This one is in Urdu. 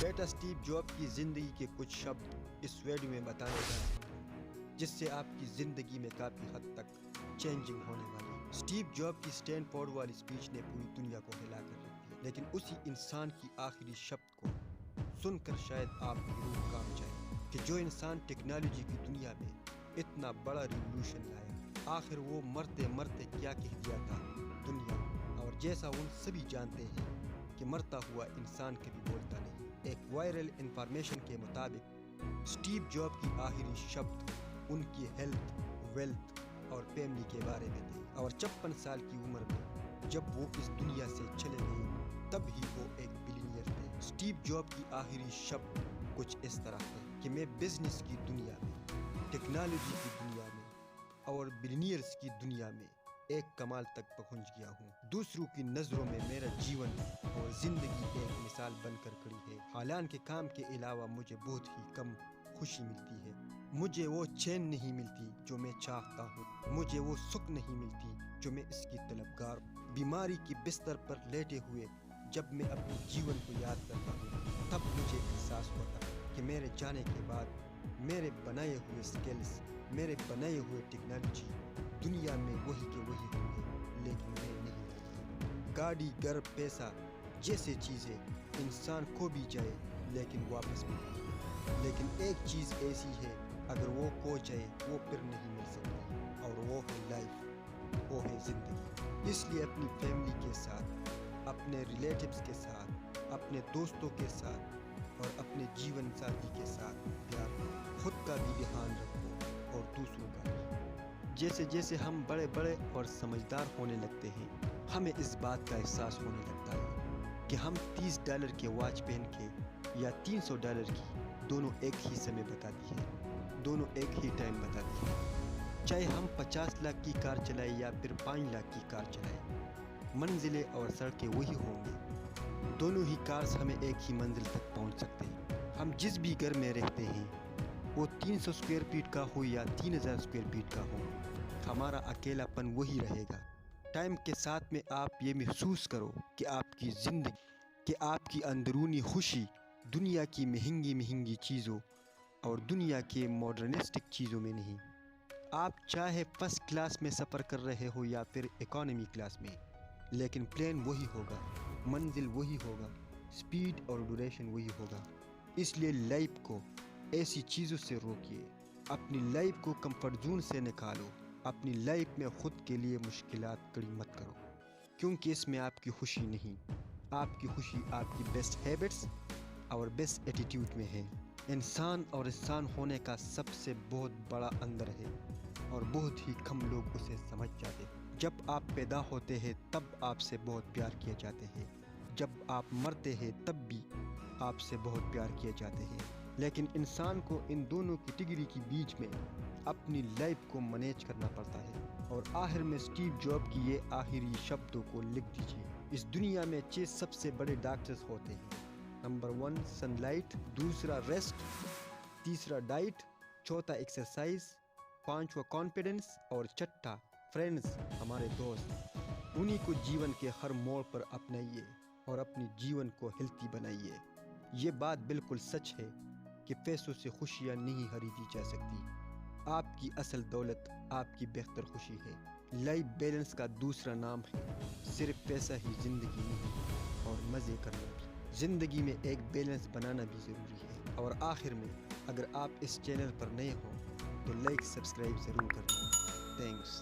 بیٹا اسٹیو جاب کی زندگی کے کچھ شبد اس ویڈیو میں بتانے جا رہا ہوں جس سے آپ کی زندگی میں کافی حد تک چینجنگ ہونے والی ہے۔ اسٹیو جاب کی اسٹینڈ فورڈ والی اسپیچ نے پوری دنیا کو ہلا کر رکھ دیا، لیکن اسی انسان کی آخری شبد کو سن کر شاید آپ کی روح کانپ جائے کہ جو انسان ٹیکنالوجی کی دنیا میں اتنا بڑا ریولوشن لایا، آخر وہ مرتے مرتے کیا کہہ دیا تھا دنیا۔ اور جیسا ان سبھی جانتے ہیں کہ مرتا ہوا انسان کبھی بولتا نہیں۔ ایک وائرل انفارمیشن کے مطابق اسٹیو جاب کی آخری شبد ان کی ہیلتھ، ویلتھ اور فیملی کے بارے میں تھے، اور 56 سال کی عمر میں جب وہ اس دنیا سے چلے گئے تب ہی وہ ایک بلینئر تھے۔ اسٹیو جاب کی آخری شبد کچھ اس طرح ہے کہ میں بزنس کی دنیا میں، ٹیکنالوجی کی دنیا میں اور بلینئرز کی دنیا میں ایک کمال تک پہنچ گیا ہوں۔ دوسروں کی نظروں میں میرا جیون اور زندگی ایک مثال بن کر کھڑی ہے۔ حالانکہ کام کے علاوہ مجھے بہت ہی کم خوشی ملتی ہے، مجھے وہ چین نہیں ملتی جو میں چاہتا ہوں، مجھے وہ سکھ نہیں ملتی جو میں اس کی طلبگار ہوں۔ بیماری کی بستر پر لیٹے ہوئے جب میں اپنے جیون کو یاد کرتا ہوں تب مجھے احساس ہوتا ہے کہ میرے جانے کے بعد میرے بنائے ہوئے سکلز، میرے بنائے ہوئے ٹیکنالوجی دنیا میں وہی کے وہی ہوں گے، لیکن میں نہیں رہتا۔ گاڑی، گھر، پیسہ جیسے چیزیں انسان کھو بھی جائے لیکن واپس ملتی ہے، لیکن ایک چیز ایسی ہے اگر وہ کھو جائے وہ پھر نہیں مل سکتی، اور وہ ہے لائف، وہ ہے زندگی۔ اس لیے اپنی فیملی کے ساتھ، اپنے ریلیٹیوز کے ساتھ، اپنے دوستوں کے ساتھ اور اپنے جیون ساتھی کے ساتھ پیار کرو، خود کا بھی دھیان رکھو اور دوسروں کا بھی۔ جیسے جیسے ہم بڑے بڑے اور سمجھدار ہونے لگتے ہیں ہمیں اس بات کا احساس ہونے لگتا ہے کہ ہم $30 کے واچ پہن کے یا $300 کی دونوں ایک ہی سمے بتاتی ہے، دونوں ایک ہی ٹائم بتاتی ہے۔ چاہے ہم 50 لاکھ کی کار چلائیں یا پھر 5 لاکھ کی کار چلائیں، منزلیں اور سڑکیں وہی ہوں گی، دونوں ہی کارز ہمیں ایک ہی منزل تک پہنچ سکتے ہیں۔ ہم جس بھی گھر میں رہتے ہیں وہ 300 اسکوائر فیٹ کا ہو یا 3000 اسکوائر فیٹ کا ہو، ہمارا اکیلا پن وہی رہے گا۔ ٹائم کے ساتھ میں آپ یہ محسوس کرو کہ آپ کی زندگی، کہ آپ کی اندرونی خوشی دنیا کی مہنگی مہنگی چیزوں اور دنیا کے ماڈرنسٹک چیزوں میں نہیں۔ آپ چاہے فرسٹ کلاس میں سفر کر رہے ہو یا پھر اکانومی کلاس میں، لیکن پلین وہی ہوگا، منزل وہی ہوگا، سپیڈ اور ڈوریشن وہی ہوگا۔ اس لیے لائف کو ایسی چیزوں سے روکیے، اپنی لائف کو کمفرٹ زون سے نکالو، اپنی لائف میں خود کے لیے مشکلات کڑی مت کرو، کیونکہ اس میں آپ کی خوشی نہیں، آپ کی خوشی آپ کی بیسٹ ہیبٹس اور بیسٹ ایٹیٹیوڈ میں ہے۔ انسان اور انسان ہونے کا سب سے بہت بڑا اندر ہے اور بہت ہی کم لوگ اسے سمجھ جاتے ہیں۔ جب آپ پیدا ہوتے ہیں تب آپ سے بہت پیار کیے جاتے ہیں، جب آپ مرتے ہیں تب بھی آپ سے بہت پیار کیے جاتے ہیں، لیکن انسان کو ان دونوں کی ڈگری کے بیچ میں اپنی لائف کو مینیج کرنا پڑتا ہے۔ اور آخر میں اسٹیو جاب کی یہ آخری شبدوں کو لکھ دیجیے۔ اس دنیا میں 6 سب سے بڑے ڈاکٹرز ہوتے ہیں۔ نمبر 1 سن لائٹ، دوسرا ریسٹ، تیسرا ڈائٹ، چوتھا ایکسرسائز، پانچواں کانفیڈنس اور چھٹا فرینڈز، ہمارے دوست۔ انہی کو جیون کے ہر موڑ پر اپنائیے اور اپنی جیون کو ہیلتھی بنائیے۔ یہ بات بالکل سچ ہے کہ پیسوں سے خوشیاں نہیں خریدی جا سکتی۔ آپ کی اصل دولت آپ کی بہتر خوشی ہے۔ لائف بیلنس کا دوسرا نام ہے صرف پیسہ ہی زندگی نہیں، اور مزے کرنا بھی۔ زندگی میں ایک بیلنس بنانا بھی ضروری ہے۔ اور آخر میں اگر آپ اس چینل پر نئے ہو تو لائک سبسکرائب ضرور کریں۔ تھینکس۔